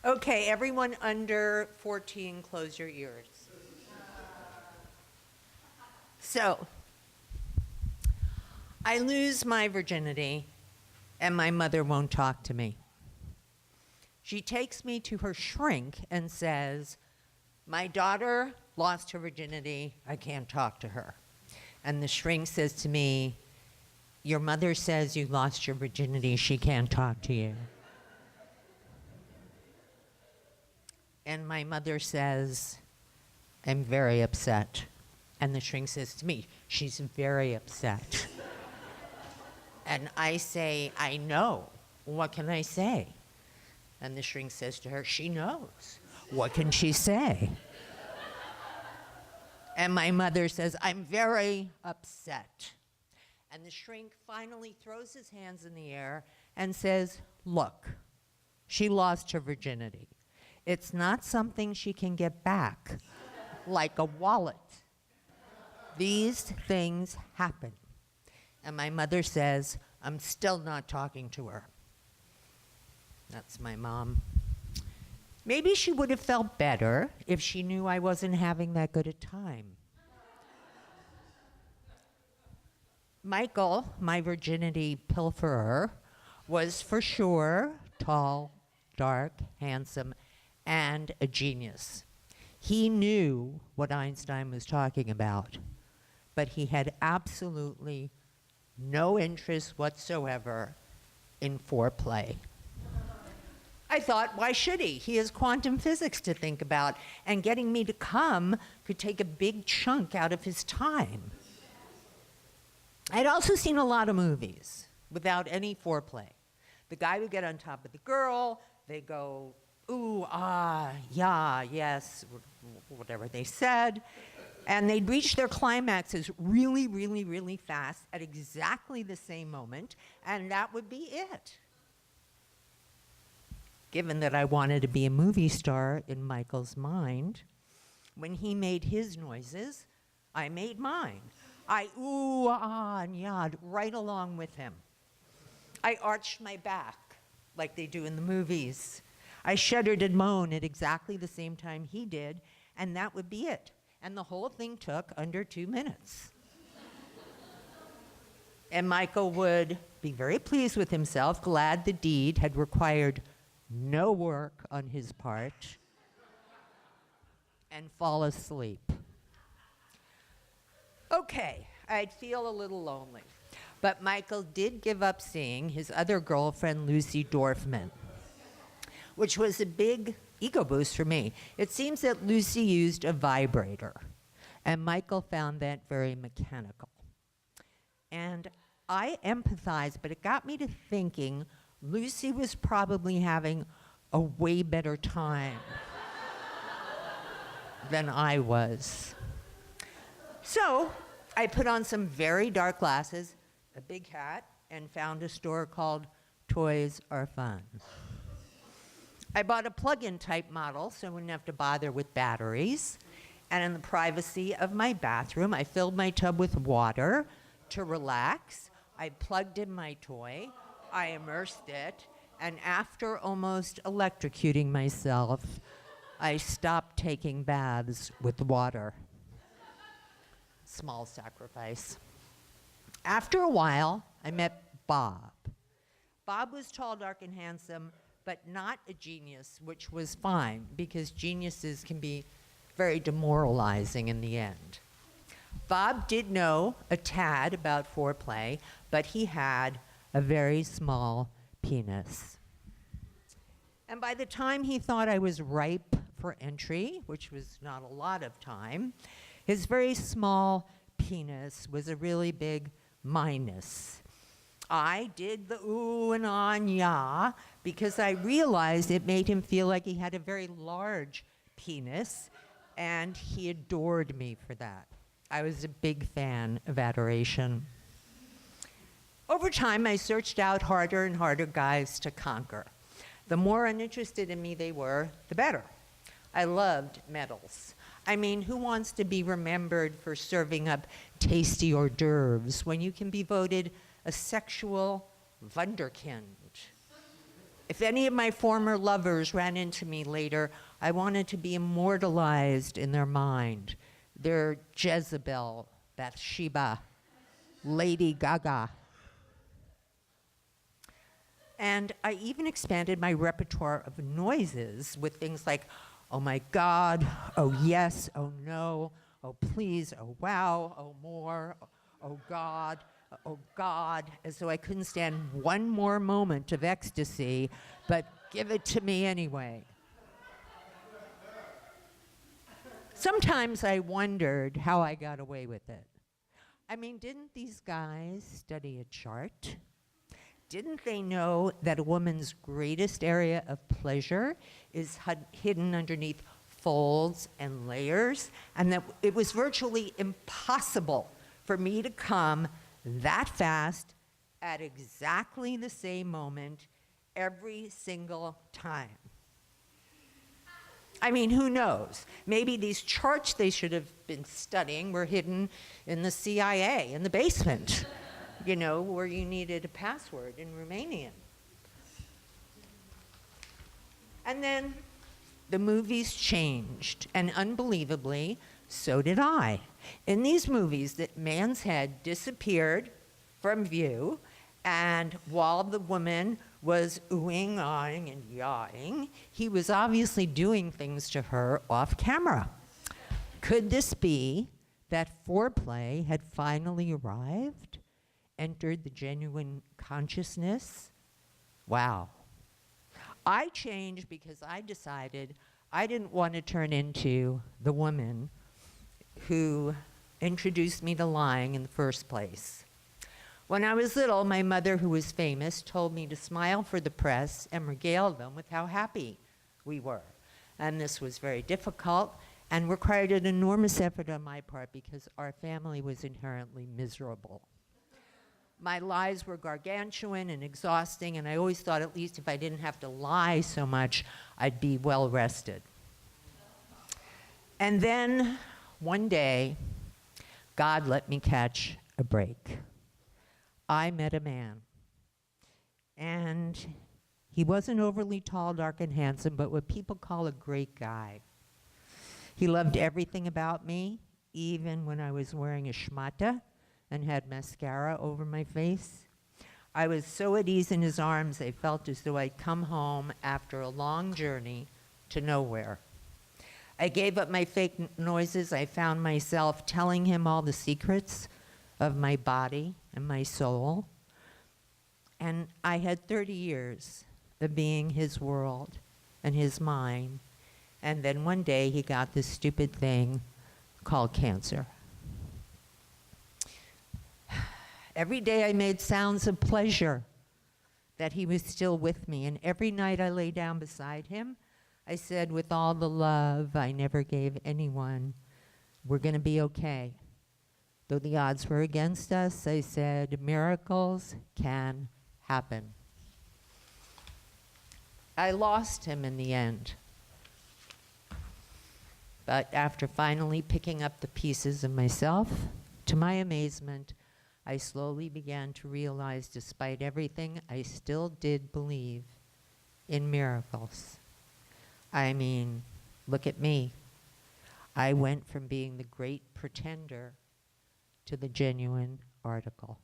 Okay, everyone under 14, close your ears. So, I lose my virginity, and my mother won't talk to me. She takes me to her shrink and says, my daughter lost her virginity, I can't talk to her. And the shrink says to me, your mother says you lost your virginity, she can't talk to you. And my mother says, I'm very upset. And the shrink says to me, she's very upset. And I say, I know. What can I say? And the shrink says to her, she knows. What can she say? And my mother says, I'm very upset. And the shrink finally throws his hands in the air and says, look, she lost her virginity. It's not something she can get back, like a wallet. These things happen. And my mother says, I'm still not talking to her. That's my mom. Maybe she would have felt better if she knew I wasn't having that good a time. Michael, my virginity pilferer, was for sure tall, dark, handsome, and a genius. He knew what Einstein was talking about, but he had absolutely no interest whatsoever in foreplay. I thought, why should he? He has quantum physics to think about, and getting me to come could take a big chunk out of his time. I'd also seen a lot of movies without any foreplay. The guy would get on top of the girl, they go, ooh, ah, yeah, yes, whatever they said, and they'd reach their climaxes really, really, really fast at exactly the same moment, and that would be it. Given that I wanted to be a movie star in Michael's mind, when he made his noises, I made mine. I ooh, ah, and yah'd right along with him. I arched my back like they do in the movies. I shuddered and moaned at exactly the same time he did, and that would be it. And the whole thing took under 2 minutes. And Michael would be very pleased with himself, glad the deed had required no work on his part, and fall asleep. Okay, I'd feel a little lonely. But Michael did give up seeing his other girlfriend, Lucy Dorfman, which was a big ego boost for me. It seems that Lucy used a vibrator, and Michael found that very mechanical. And I empathized, but it got me to thinking Lucy was probably having a way better time than I was. So I put on some very dark glasses, a big hat, and found a store called Toys Are Fun. I bought a plug-in type model so I wouldn't have to bother with batteries. And in the privacy of my bathroom, I filled my tub with water to relax. I plugged in my toy, I immersed it, and after almost electrocuting myself, I stopped taking baths with water. Small sacrifice. After a while, I met Bob. Bob was tall, dark, and handsome, but not a genius, which was fine, because geniuses can be very demoralizing in the end. Bob did know a tad about foreplay, but he had a very small penis. And by the time he thought I was ripe for entry, which was not a lot of time, his very small penis was a really big minus. I did the ooh and ah and yah because I realized it made him feel like he had a very large penis, and he adored me for that. I was a big fan of adoration. Over time, I searched out harder and harder guys to conquer. The more uninterested in me they were, the better. I loved medals. I mean, who wants to be remembered for serving up tasty hors d'oeuvres when you can be voted a sexual wunderkind? If any of my former lovers ran into me later, I wanted to be immortalized in their mind. Their Jezebel, Bathsheba, Lady Gaga. And I even expanded my repertoire of noises with things like, oh my God, oh yes, oh no, oh please, oh wow, oh more, oh God, as though I couldn't stand one more moment of ecstasy, but give it to me anyway. Sometimes I wondered how I got away with it. I mean, didn't these guys study a chart? Didn't they know that a woman's greatest area of pleasure is hidden underneath folds and layers, and that it was virtually impossible for me to come that fast at exactly the same moment every single time? I mean, who knows? Maybe these charts they should have been studying were hidden in the CIA, in the basement, you know, where you needed a password in Romanian. And then the movies changed, and unbelievably, so did I. In these movies, that man's head disappeared from view, and while the woman was oohing, awing, and yawing, he was obviously doing things to her off camera. Could this be that foreplay had finally arrived? Entered the genuine consciousness? Wow. I changed because I decided I didn't want to turn into the woman who introduced me to lying in the first place. When I was little, my mother, who was famous, told me to smile for the press and regale them with how happy we were. And this was very difficult and required an enormous effort on my part because our family was inherently miserable. My lies were gargantuan and exhausting, and I always thought at least if I didn't have to lie so much, I'd be well rested. And then one day, God let me catch a break. I met a man, and he wasn't overly tall, dark, and handsome, but what people call a great guy. He loved everything about me, even when I was wearing a schmata and had mascara over my face. I was so at ease in his arms, I felt as though I'd come home after a long journey to nowhere. I gave up my fake noises. I found myself telling him all the secrets of my body and my soul. And I had 30 years of being his world and his mind. And then one day he got this stupid thing called cancer. Every day I made sounds of pleasure that he was still with me. And every night I lay down beside him, I said, with all the love I never gave anyone, we're going to be okay. Though the odds were against us, I said, miracles can happen. I lost him in the end. But after finally picking up the pieces of myself, to my amazement, I slowly began to realize, despite everything, I still did believe in miracles. I mean, look at me. I went from being the great pretender to the genuine article.